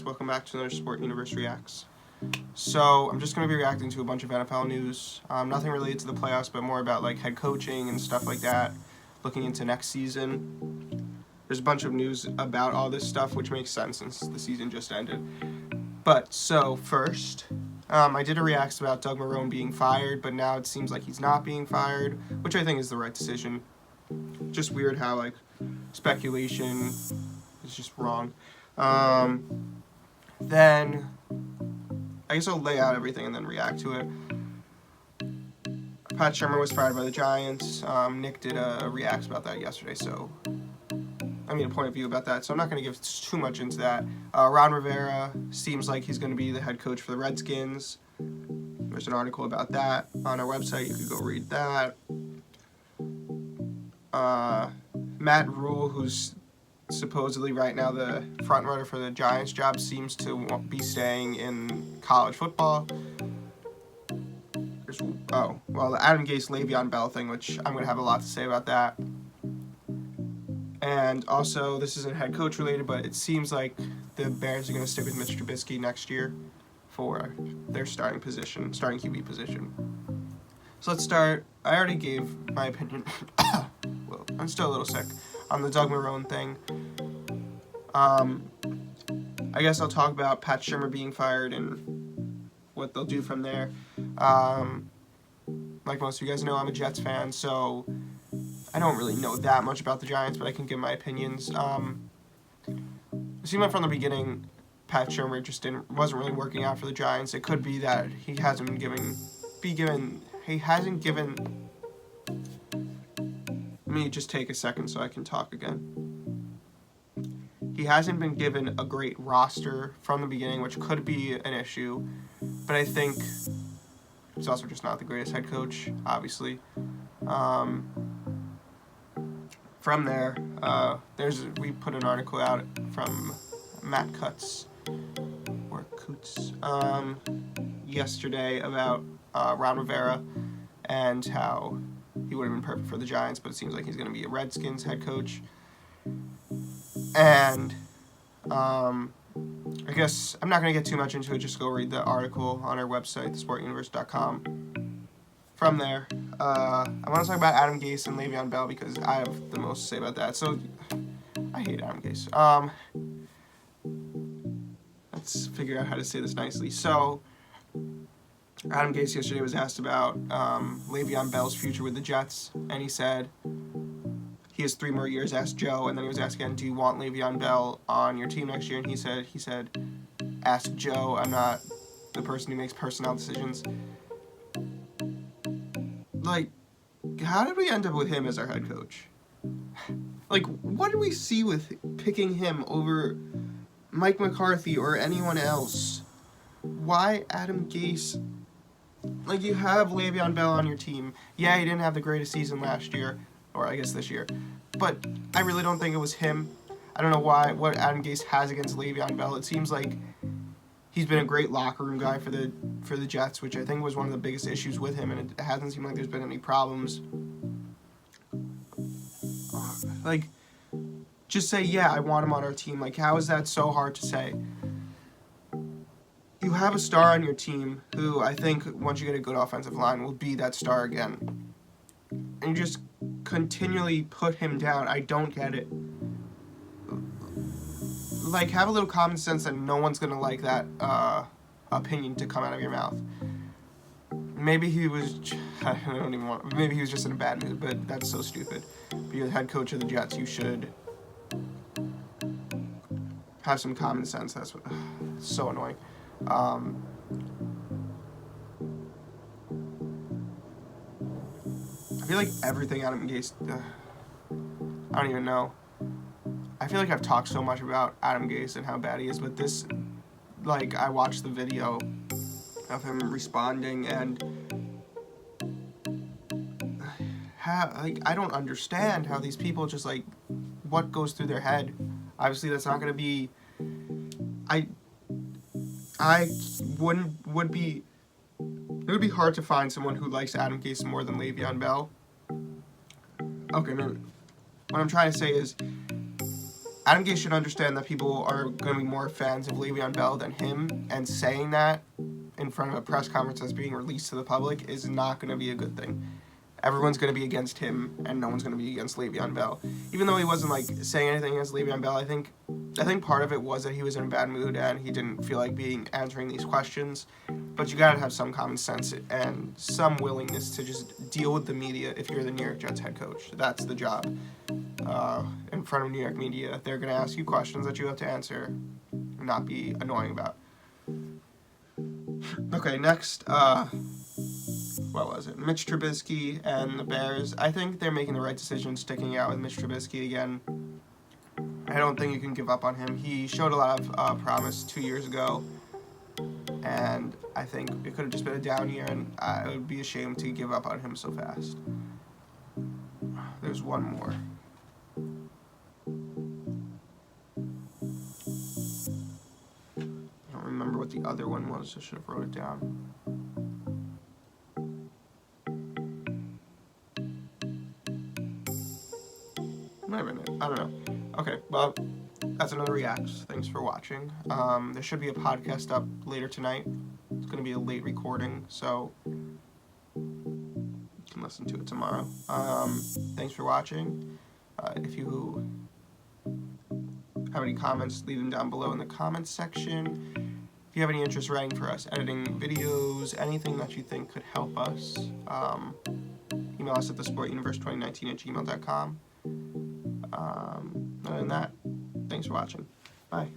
guys? Welcome back to another TheSportUniverse Reacts. So, I'm just going to be reacting to a bunch of NFL news. Nothing related to the playoffs, but more about like head coaching and stuff like that, looking into next season. There's a bunch of news about all this stuff, which makes sense since the season just ended. But, so, first, I did a react about Doug Marrone being fired, but now it seems like he's not being fired, which I think is the right decision. Just weird how, like, speculation is just wrong. Then I guess I'll lay out everything and then react to it. Pat Shurmur was fired by the Giants. Nick did a react about that yesterday, so I mean a point of view about that, so I'm not going to give too much into that. Ron Rivera seems like he's going to be the head coach for the Redskins. There's an article about that on our website. You could go read that. Matt Rule, who's supposedly right now the front runner for the Giants job, seems to be staying in college football. The Adam Gase-Le'Veon Bell thing, which I'm going to have a lot to say about that. And also, this isn't head coach related, but it seems like the Bears are going to stick with Mitch Trubisky next year for their starting QB position. So let's start. I already gave my opinion. Well, I'm still a little sick on the Doug Marrone thing. I guess I'll talk about Pat Shurmur being fired and what they'll do from there. Like most of you guys know, I'm a Jets fan, so I don't really know that much about the Giants, but I can give my opinions. It seemed like from the beginning, Pat Shurmur just wasn't really working out for the Giants. It could be that he hasn't given. Let me just take a second so I can talk again. He hasn't been given a great roster from the beginning, which could be an issue, but I think he's also just not the greatest head coach, obviously. From there, we put an article out from Matt Cutts yesterday about Ron Rivera and how he would have been perfect for the Giants, but it seems like he's going to be a Redskins head coach. And I guess I'm not going to get too much into it. Just go read the article on our website, TheSportUniverse.com. From there, I want to talk about Adam Gase and Le'Veon Bell because I have the most to say about that. So, I hate Adam Gase. Let's figure out how to say this nicely. So, Adam Gase yesterday was asked about Le'Veon Bell's future with the Jets, and he said he has 3 more years. Asked Joe, and then he was asked again, "Do you want Le'Veon Bell on your team next year?" And he said, "Ask Joe. I'm not the person who makes personnel decisions." Like, how did we end up with him as our head coach? Like, what did we see with picking him over Mike McCarthy or anyone else? Why Adam Gase? Like, you have Le'Veon Bell on your team. Yeah, he didn't have the greatest season last year, or I guess this year, but I really don't think it was him. I don't know what Adam Gase has against Le'Veon Bell. It seems like he's been a great locker room guy for the Jets, which I think was one of the biggest issues with him, and it hasn't seemed like there's been any problems. Like, just say, yeah, I want him on our team. Like, how is that so hard to say? You have a star on your team who I think once you get a good offensive line will be that star again. And you just continually put him down. I don't get it. Like, have a little common sense that no one's going to like that opinion to come out of your mouth. Maybe he was, maybe he was just in a bad mood, but that's so stupid. But you're the head coach of the Jets, you should have some common sense. That's what, it's so annoying. I feel like everything Adam Gase, I don't even know. I feel like I've talked so much about Adam Gase and how bad he is, but this, like, I watched the video of him responding, and I don't understand how these people just, like, what goes through their head. Obviously, that's not going to be, it would be hard to find someone who likes Adam Gase more than Le'Veon Bell. Okay, no, what I'm trying to say is, Adam Gase should understand that people are going to be more fans of Le'Veon Bell than him, and saying that in front of a press conference that's being released to the public is not going to be a good thing. Everyone's going to be against him, and no one's going to be against Le'Veon Bell. Even though he wasn't like saying anything against Le'Veon Bell, I think part of it was that he was in a bad mood and he didn't feel like answering these questions. But you got to have some common sense and some willingness to just deal with the media if you're the New York Jets head coach. That's the job. In front of New York media, they're going to ask you questions that you have to answer, not be annoying about. Okay, next, what was it? Mitch Trubisky and the Bears. I think they're making the right decision sticking out with Mitch Trubisky again. I don't think you can give up on him. He showed a lot of promise 2 years ago, and I think it could have just been a down year, and it would be a shame to give up on him so fast. There's one more. I don't remember what the other one was. I should have wrote it down. I don't know. Okay, well, that's another Reacts. Thanks for watching. There should be a podcast up later tonight. It's going to be a late recording, so you can listen to it tomorrow. Thanks for watching. If you have any comments, leave them down below in the comments section. If you have any interest writing for us, editing videos, anything that you think could help us, email us at TheSportUniverse2019@gmail.com. Other than that, thanks for watching. Bye.